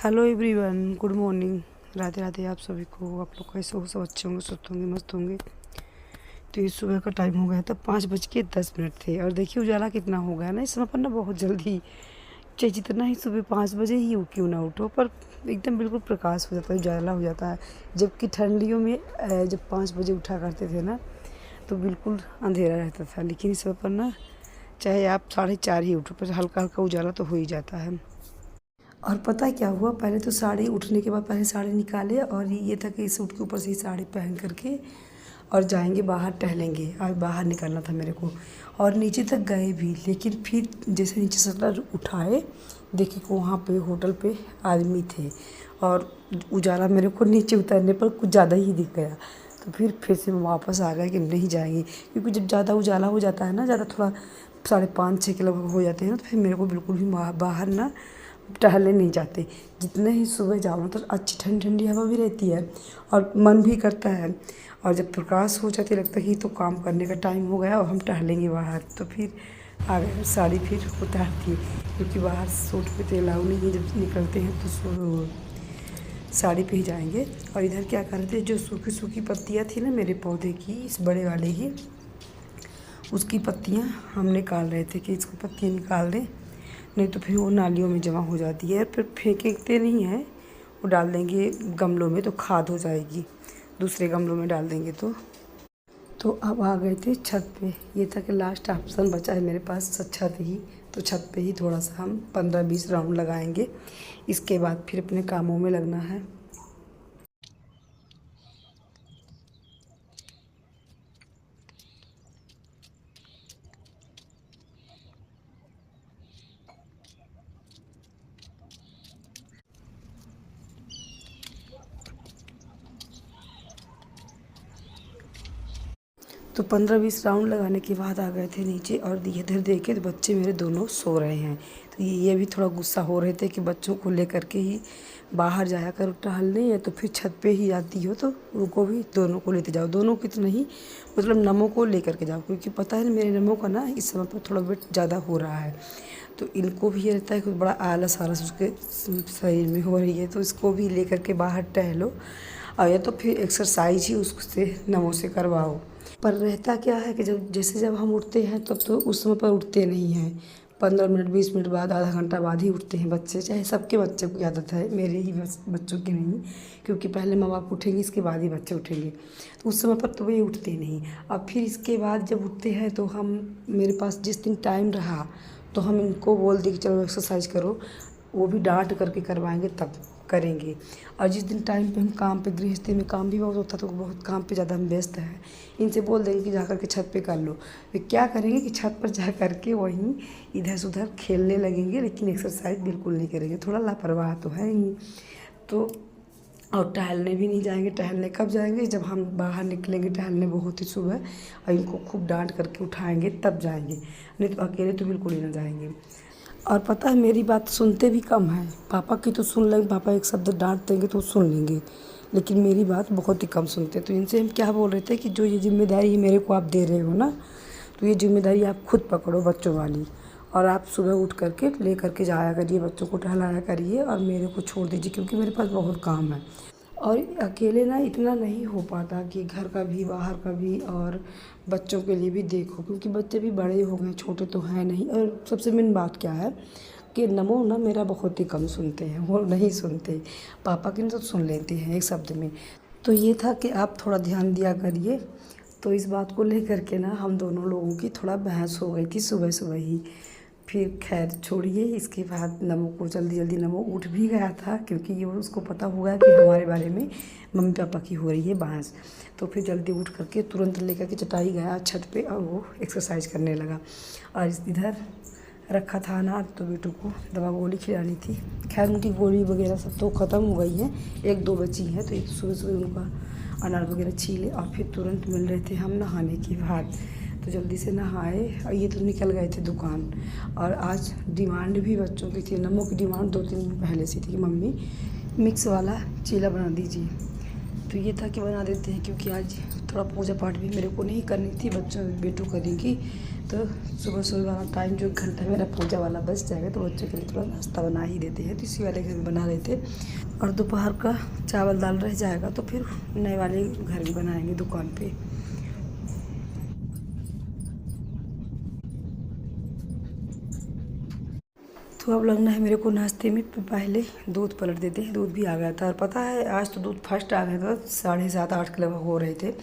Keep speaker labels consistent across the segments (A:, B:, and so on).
A: Hello everyone, good morning. Radhe Radhe आप सभी को। आप लोग कैसे हो? सब अच्छे होंगे, स्वस्थ होंगे, मस्त होंगे। तो ये सुबह का टाइम हो गया था, 5:10 थे। और देखिए उजाला कितना हो गया ना इस समय पर ना, बहुत जल्दी। चाहे जितना ही सुबह 5 बजे ही क्यों ना उठो, पर एकदम बिल्कुल प्रकाश हो जाता है, उजाला हो जाता है। जबकि ठंडियों में जब 5 बजे उठा करते थे ना, तो बिल्कुल अंधेरा रहता था। लेकिन इस समय पर ना, चाहे आप 4:30 ही उठो, पर हल्का हल्का उजाला तो हो ही जाता है। और पता है क्या हुआ, पहले तो साड़ी उठने के बाद पहले साड़ी निकाले, और ये था कि सूट के ऊपर से ही साड़ी पहन करके और जाएंगे बाहर, टहलेंगे। आज बाहर निकलना था मेरे को, और नीचे तक गए भी। लेकिन फिर जैसे नीचे शटर उठाए, देखे कि वहाँ पे होटल पे आदमी थे, और उजाला मेरे को नीचे उतरने पर कुछ ज़्यादा ही दिख गया। तो फिर से वापस आ गए कि नहीं जाएंगे, क्योंकि जब ज़्यादा उजाला हो जाता है ना, ज़्यादा थोड़ा 5:30-6 के लगभग हो जाते हैं ना, तो फिर मेरे को बिल्कुल भी बाहर ना टहलने नहीं जाते। जितने ही सुबह जाओ ना, तो अच्छी ठंडी ठंडी हवा भी रहती है और मन भी करता है। और जब प्रकाश हो जाती लगता है कि तो काम करने का टाइम हो गया और हम टहलेंगे बाहर। तो फिर आ गए, साड़ी फिर उतार दी, क्योंकि बाहर सूट पे तो अलाउ नहीं है। जब निकलते हैं तो साड़ी पे ही जाएंगे। और इधर क्या कर रहे थे, जो सूखी सूखी पत्तियाँ थी ना मेरे पौधे की, इस बड़े वाले ही, उसकी पत्तियाँ हम निकाल रहे थे कि इसको पत्तियाँ निकाल दें, नहीं तो फिर वो नालियों में जमा हो जाती है। फिर फेंकते नहीं हैं, वो डाल देंगे गमलों में तो खाद हो जाएगी। दूसरे गमलों में डाल देंगे तो अब आ गए थे छत पे। ये था कि लास्ट ऑप्शन बचा है मेरे पास, छत ही। तो छत पे ही थोड़ा सा हम 15-20 राउंड लगाएंगे। इसके बाद फिर अपने कामों में लगना है। तो 15-20 राउंड लगाने के बाद आ गए थे नीचे, और इधर देखे तो बच्चे मेरे दोनों सो रहे हैं। तो ये भी थोड़ा गुस्सा हो रहे थे कि बच्चों को लेकर के ही बाहर जाया करो टहलने, या तो फिर छत पे ही आती हो तो उनको भी दोनों को लेते जाओ। दोनों की तो नहीं, मतलब नमो को लेकर के जाओ, क्योंकि पता है मेरे नमो का ना इस समय पर थोड़ा वेट ज़्यादा हो रहा है। तो इनको भी ये रहता है कि बड़ा आलस आलस उसके शरीर में हो रही है, तो इसको भी लेकर के बाहर टहलो, और या तो फिर एक्सरसाइज ही उससे नमो से करवाओ। पर रहता क्या है कि जब हम उठते हैं तब तो उस समय पर उठते नहीं हैं। 15 मिनट 20 मिनट बाद, आधा घंटा बाद ही उठते हैं बच्चे। चाहे सबके बच्चे को आदत है, मेरे ही बच्चों की नहीं, क्योंकि पहले माँ बाप उठेंगे, इसके बाद ही बच्चे उठेंगे। तो उस समय पर तो वे उठते नहीं। अब फिर इसके बाद जब उठते हैं तो हम, मेरे पास जिस दिन टाइम रहा तो हम इनको बोल दें कि चलो एक्सरसाइज करो, वो भी डांट करके करवाएंगे तब करेंगे। और जिस दिन टाइम पे हम काम पे, गृहस्थी में काम भी बहुत होता है, तो बहुत काम पे ज़्यादा हम व्यस्त हैं, इनसे बोल देंगे कि जा कर के छत पे कर लो। वे क्या करेंगे कि छत पर जा कर के वहीं इधर से उधर खेलने लगेंगे, लेकिन एक्सरसाइज बिल्कुल नहीं करेंगे। थोड़ा लापरवाह तो है ही। तो और टहलने भी नहीं जाएंगे। टहलने कब जाएंगे, जब हम बाहर निकलेंगे टहलने बहुत ही सुबह, और इनको खूब डांट करके उठाएंगे तब जाएंगे, नहीं तो अकेले तो बिल्कुल ही ना जाएंगे। और पता है मेरी बात सुनते भी कम है। पापा की तो सुन लेंगे, पापा एक शब्द डांट देंगे तो सुन लेंगे, लेकिन मेरी बात बहुत ही कम सुनते। तो इनसे हम क्या बोल रहे थे कि जो ये जिम्मेदारी है मेरे को आप दे रहे हो ना, तो ये जिम्मेदारी आप खुद पकड़ो बच्चों वाली, और आप सुबह उठ करके ले करके जाया करिए, बच्चों को टहलाया करिए, और मेरे को छोड़ दीजिए, क्योंकि मेरे पास बहुत काम है। और अकेले ना इतना नहीं हो पाता कि घर का भी बाहर का भी और बच्चों के लिए भी देखो, क्योंकि बच्चे भी बड़े हो गए, छोटे तो हैं नहीं। और सबसे मेन बात क्या है कि नमो ना मेरा बहुत ही कम सुनते हैं, वो नहीं सुनते। पापा की तो सुन लेते हैं एक शब्द में। तो ये था कि आप थोड़ा ध्यान दिया करिए। तो इस बात को लेकर के ना हम दोनों लोगों की थोड़ा बहस हो गई थी सुबह सुबह ही। फिर खैर छोड़िए, इसके बाद नमो को जल्दी जल्दी, नमो उठ भी गया था, क्योंकि ये उसको पता हुआ कि हमारे बारे में मम्मी पापा की हो रही है बहस। तो फिर जल्दी उठ करके तुरंत लेकर के चटाई गया छत पे, और वो एक्सरसाइज करने लगा। और इधर रखा था अनार, तो बेटों को दवा गोली खिलानी थी। खैर उनकी गोली वगैरह सब तो ख़त्म हो गई है, 1-2 बची हैं। तो एक सुबह सुबह उनका अनार वगैरह छीले, और फिर तुरंत मिल रहे थे हम नहाने के बाद। तो जल्दी से नहाए, और ये तो निकल गए थे दुकान। और आज डिमांड भी बच्चों की थी, नमो की डिमांड 2-3 दिन पहले से थी कि मम्मी मिक्स वाला चीला बना दीजिए। तो ये था कि बना देते हैं, क्योंकि आज थोड़ा पूजा पाठ भी मेरे को नहीं करनी थी, बच्चों बेटू करेंगी। तो सुबह सुबह वाला टाइम जो घंटा मेरा पूजा वाला बच जाएगा तो बच्चों के लिए थोड़ा नाश्ता बना ही देते हैं। तो इसी वाले घर में बना रहे थे और दोपहर का चावल दाल रह जाएगा तो फिर नए वाले घर भी बनाएंगे दुकान पे। तो अब लगना है मेरे को नाश्ते में पहले दूध पलट देते हैं। दूध भी आ गया था और पता है आज तो दूध फर्स्ट आ गया था, 7:30-8 लगभग हो रहे थे।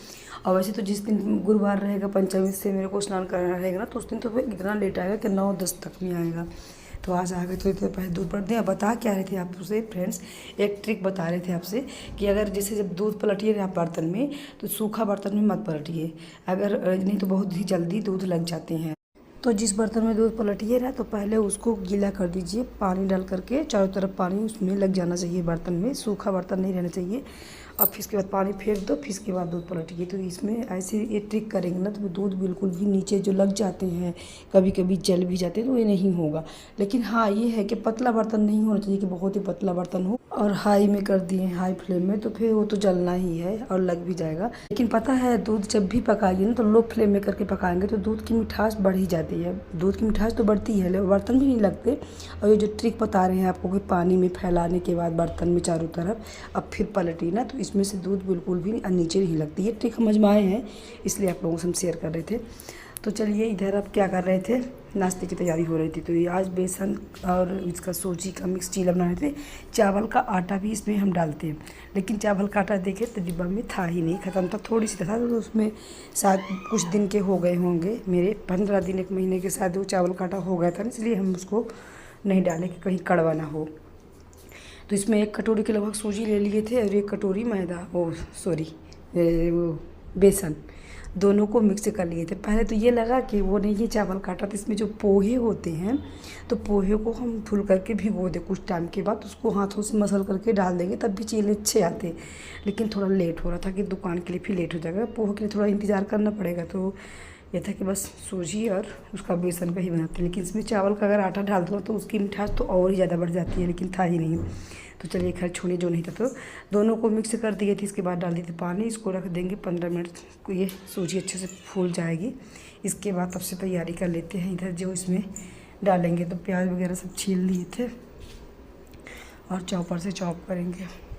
A: और वैसे तो जिस दिन गुरुवार रहेगा पंचमी से मेरे को स्नान करना रहेगा ना, तो उस दिन तो फिर इतना लेट आएगा कि 9-10 तक में आएगा। तो आज आ गए तो इतने पहले दूध पलट दिया। बता क्या रहे थे आपसे फ्रेंड्स, एक ट्रिक बता रहे थे आपसे कि अगर जैसे जब दूध पलटिए ना आप बर्तन में, तो सूखा बर्तन में मत पलटिए, अगर नहीं तो बहुत ही जल्दी दूध लग जाते हैं। तो जिस बर्तन में दूध पलटिए ना, तो पहले उसको गीला कर दीजिए, पानी डाल करके चारों तरफ पानी उसमें लग जाना चाहिए बर्तन में, सूखा बर्तन नहीं रहना चाहिए। और फिर इसके बाद पानी फेंक दो, फिर इसके बाद दूध पलटिए। तो इसमें ऐसे ये ट्रिक करेंगे ना तो दूध बिल्कुल भी नीचे जो लग जाते हैं, कभी कभी जल भी जाते हैं, तो ये नहीं होगा। लेकिन हाँ ये है कि पतला बर्तन नहीं होना चाहिए कि बहुत ही पतला बर्तन हो। और हाई में कर दिए, हाई फ्लेम में, तो फिर वो तो जलना ही है और लग भी जाएगा। लेकिन पता है दूध जब भी पकाइए ना तो लो फ्लेम में करके पकाएंगे तो दूध की मिठास बढ़ ही जाती है। दूध की मिठास तो बढ़ती है, बर्तन भी नहीं लगते। और ये जो ट्रिक बता रहे हैं आपको कि पानी में फैलाने के बाद बर्तन में चारों तरफ अब फिर पलटी ना, तो इसमें से दूध बिल्कुल भी नीचे नहीं लगती। ये ट्रिक हम आजमाए हैं, इसलिए आप लोगों से हम शेयर कर रहे थे। तो चलिए इधर अब क्या कर रहे थे, नाश्ते की तैयारी हो रही थी। तो ये आज बेसन और इसका सूजी का मिक्स चीला बना रहे थे। चावल का आटा भी इसमें हम डालते हैं, लेकिन चावल का आटा देखे तो डिब्बा में था ही नहीं, ख़त्म था, थोड़ी सी था। तो उसमें शायद कुछ दिन के हो गए होंगे, मेरे 15 दिन 1 महीने के शायद वो चावल का आटा हो गया था, इसलिए हम उसको नहीं डालें कि कहीं कड़वा ना हो। तो इसमें 1 कटोरी के लगभग सूजी ले लिए थे और 1 कटोरी मैदा, वो बेसन, दोनों को मिक्स कर लिए थे। पहले तो ये लगा कि वो नहीं है चावल का आटा, तो इसमें जो पोहे होते हैं तो पोहे को हम धुल करके भिगो दें, कुछ टाइम के बाद उसको हाथों से मसल करके डाल देंगे तब भी चीले अच्छे आते। लेकिन थोड़ा लेट हो रहा था कि दुकान के लिए फिर लेट हो जाएगा, पोहे के लिए थोड़ा इंतज़ार करना पड़ेगा। तो ये था कि बस सूजी और उसका बेसन का ही बनाते हैं। लेकिन इसमें चावल का अगर आटा डाल दो तो उसकी मिठास तो और ही ज़्यादा बढ़ जाती है, लेकिन था ही नहीं। तो चलिए खैर छोड़िए, जो नहीं था। तो दोनों को मिक्स कर दिए थे, इसके बाद डाल दिए थे पानी, इसको रख देंगे 15 मिनट को, ये सूजी अच्छे से फूल जाएगी। इसके बाद तब से तैयारी कर लेते हैं। इधर जो इसमें डालेंगे तो प्याज वगैरह सब छील लिए थे और चॉपर से चॉप करेंगे।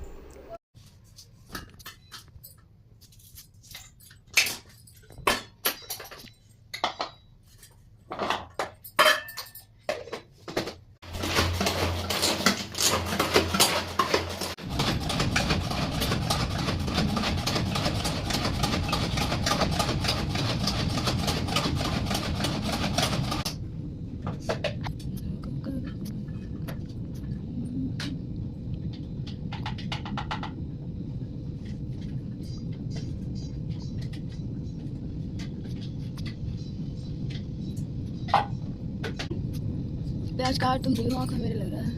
B: प्याज काट तुम देखो, आँख मेरे लग रहा है।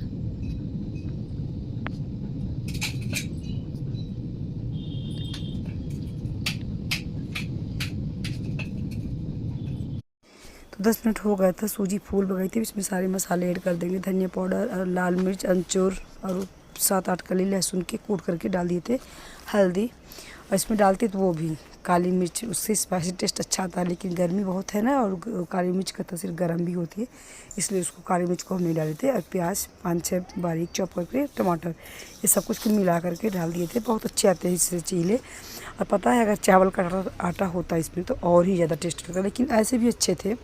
A: तो 10 मिनट हो गया था, सूजी फूल गई थी। इसमें सारे मसाले ऐड कर देंगे, धनिया पाउडर और लाल मिर्च, अमचूर और 7-8 कली लहसुन के कूट करके डाल दिए थे, हल्दी। और इसमें डालते तो वो भी काली मिर्च, उससे स्पाइसी टेस्ट अच्छा आता है। लेकिन गर्मी बहुत है ना, और काली मिर्च का तासीर गर्म भी होती है, इसलिए उसको काली मिर्च को हम नहीं डाले थे। और प्याज 5-6 बारीक चॉप करके, टमाटर, ये सब कुछ मिला करके डाल दिए थे। बहुत अच्छे आते हैं इससे चीले। और पता है अगर चावल का आटा होता है इसमें तो और ही ज़्यादा टेस्ट लगता है, लेकिन ऐसे भी अच्छे थे।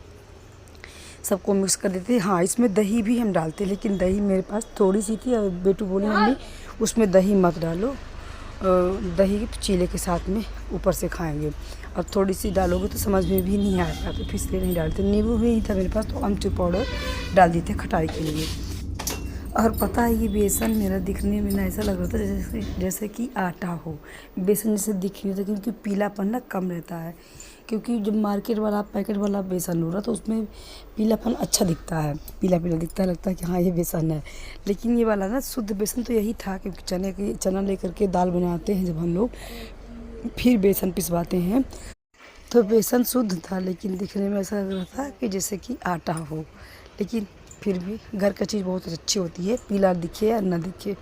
A: सबको मिक्स कर देते। हाँ इसमें दही भी हम डालते, लेकिन दही मेरे पास थोड़ी सी थी और बेटू बोली मम्मी उसमें दही मत डालो, दही चीले के साथ में ऊपर से खाएंगे, और थोड़ी सी डालोगे तो समझ में भी नहीं आएगा, तो फिर इसलिए नहीं डालते। नींबू भी नहीं था मेरे पास, तो अमचूर पाउडर डाल दिए थे खटाई के लिए। और पता है ये बेसन मेरा दिखने में ना ऐसा लग रहा था जैसे कि आटा हो, बेसन जैसे दिख नहीं था, क्योंकि पीलापन ना कम रहता है। क्योंकि जब मार्केट वाला पैकेट वाला बेसन हो रहा तो उसमें पीलापन अच्छा दिखता है, पीला पीला दिखता है, लगता है कि हाँ ये बेसन है। लेकिन ये वाला ना शुद्ध बेसन तो यही था, क्योंकि चना लेकर के दाल बनाते हैं जब हम लोग, फिर बेसन पिसवाते हैं, तो बेसन शुद्ध था। लेकिन दिखने में ऐसा लग रहा था कि जैसे कि आटा हो। लेकिन फिर भी घर का चीज़ बहुत अच्छी होती है, पीला दिखे या ना दिखे।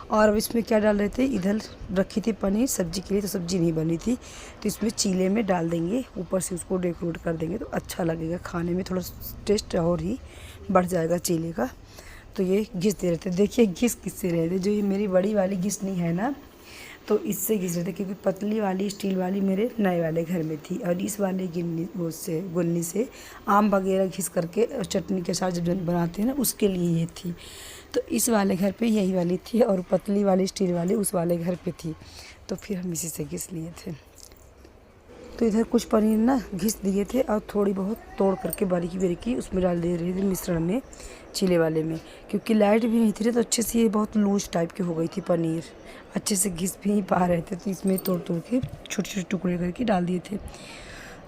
A: और अब इसमें क्या डाल रहे थे, इधर रखी थी पनीर सब्जी के लिए, तो सब्जी नहीं बनी थी तो इसमें चीले में डाल देंगे, ऊपर से उसको डेकोरेट कर देंगे तो अच्छा लगेगा खाने में, थोड़ा टेस्ट और ही बढ़ जाएगा चीले का। तो ये घिस दे रहे थे, देखिए घिस किससे रहे थे, जो ये मेरी बड़ी वाली घिसनी है ना तो इससे घिस रहे थे, क्योंकि पतली वाली स्टील वाली मेरे नए वाले घर में थी, और इस वाले गिन्नी वो से गुन्नी से आम वगैरह घिस करके चटनी के साथ जब बनाते हैं ना उसके लिए ये थी। तो इस वाले घर पे यही वाली थी और पतली वाली स्टील वाली उस वाले घर पे थी, तो फिर हम इसी से घिस लिए थे। तो इधर कुछ पनीर ना घिस दिए थे और थोड़ी बहुत तोड़ करके बारीकी बारीकी उसमें डाल दे रही थी मिश्रण में, चीले वाले में, क्योंकि लाइट भी नहीं थी तो अच्छे से ये बहुत लूज टाइप की हो गई थी पनीर, अच्छे से घिस भी नहीं पा रहे थे, तो इसमें तोड़ तोड़ के छोटे छोटे टुकड़े करके डाल दिए थे।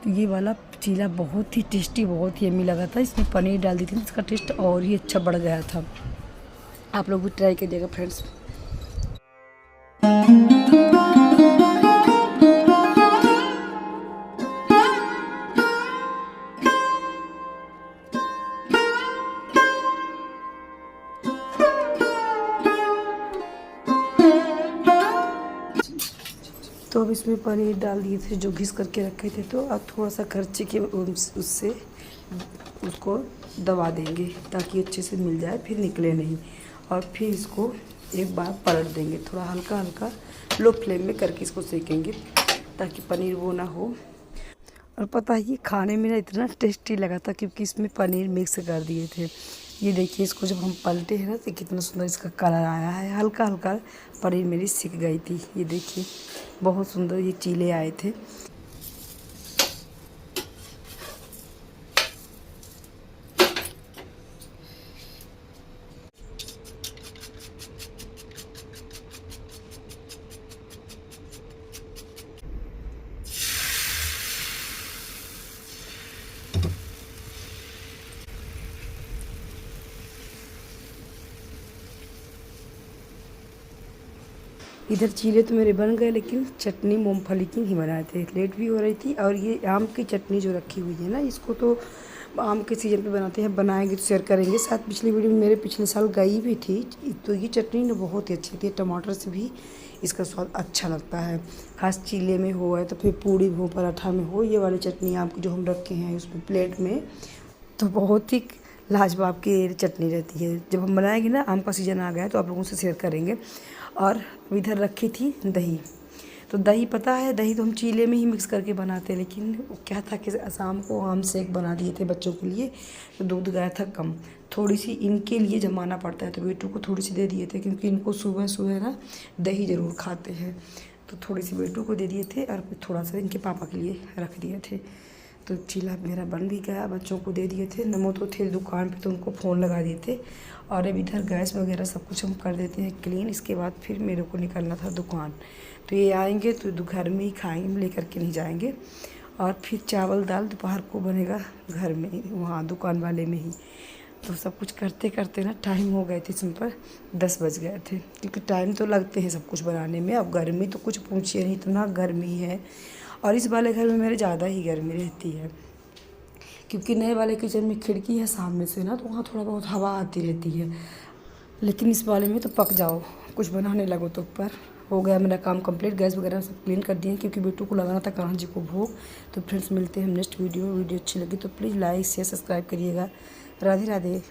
A: तो ये वाला चीला बहुत ही टेस्टी, बहुत ही यम्मी लगा था, इसमें पनीर डाल दी थी, इसका टेस्ट और ही अच्छा बढ़ गया था। आप लोग भी ट्राई कीजिएगा फ्रेंड्स। तो अब इसमें पनीर डाल दिए थे जो घिस करके रखे थे, तो अब थोड़ा सा खर्चे के उससे उसको दबा देंगे ताकि अच्छे से मिल जाए, फिर निकले नहीं, और फिर इसको एक बार पलट देंगे, थोड़ा हल्का हल्का लो फ्लेम में करके इसको सेकेंगे ताकि पनीर वो ना हो। और पता है ये खाने में ना इतना टेस्टी लगा था क्योंकि इसमें पनीर मिक्स कर दिए थे। ये देखिए इसको जब हम पलटे हैं ना तो कितना सुंदर इसका कलर आया है, हल्का हल्का पनीर मेरी सिक गई थी। ये देखिए बहुत सुंदर ये चीले आए थे। इधर चीले तो मेरे बन गए, लेकिन चटनी मूंगफली की नहीं बनाए थे, लेट भी हो रही थी। और ये आम की चटनी जो रखी हुई है ना, इसको तो आम के सीज़न पे बनाते हैं, बनाएंगे तो शेयर करेंगे साथ। पिछली वीडियो में मेरे पिछले साल गई भी थी, तो ये चटनी ना बहुत ही अच्छी थी, टमाटर से भी इसका स्वाद अच्छा लगता है, खास चीले में हो है तो फिर पूड़ी हो पराठा में हो। ये वाली चटनी आम की जो हम रखे हैं उसमें प्लेट में, तो बहुत ही लाजवाब की चटनी रहती है। जब हम बनाएंगे ना, आम का सीज़न आ गया है तो आप लोगों से शेयर करेंगे। और इधर रखी थी दही, तो दही पता है, दही तो हम चीले में ही मिक्स करके बनाते हैं, लेकिन क्या था कि शाम को आम शेक बना दिए थे बच्चों के लिए, तो दूध गया था कम, थोड़ी सी इनके लिए जमाना पड़ता है, तो बेटू को थोड़ी सी दे दिए थे क्योंकि इनको सुबह सुबह ना दही ज़रूर खाते हैं, तो थोड़ी सी बेटू को दे दिए थे और फिर थोड़ा सा इनके पापा के लिए रख दिए थे। तो चीला मेरा बन भी गया, बच्चों को दे दिए थे। नमो तो थे दुकान पे तो उनको फ़ोन लगा दिए थे, और अब इधर गैस वगैरह सब कुछ हम कर देते हैं क्लीन। इसके बाद फिर मेरे को निकलना था दुकान, तो ये आएंगे तो घर में ही खाएंगे, लेकर के नहीं जाएंगे। और फिर चावल दाल दोपहर को बनेगा घर में ही, वहाँ दुकान वाले में ही। तो सब कुछ करते करते ना टाइम हो गए थे, सिंपल 10 बज गए थे, क्योंकि टाइम तो लगते हैं सब कुछ बनाने में। अब गर्मी तो कुछ पूछिए नहीं, इतना गर्मी है, और इस वाले घर में मेरे ज़्यादा ही गर्मी रहती है, क्योंकि नए वाले किचन में खिड़की है सामने से ना, तो वहाँ थोड़ा बहुत हवा आती रहती है। लेकिन इस वाले में तो पक जाओ, कुछ बनाने लगो तो ऊपर। हो गया मेरा काम कंप्लीट, गैस वगैरह सब क्लीन कर दिए क्योंकि बेटू को लगाना था कान्हा जी को भोग। तो फ्रेंड्स मिलते हैं हम नेक्स्ट वीडियो अच्छी लगी तो प्लीज़ लाइक शेयर सब्सक्राइब करिएगा। राधे राधे।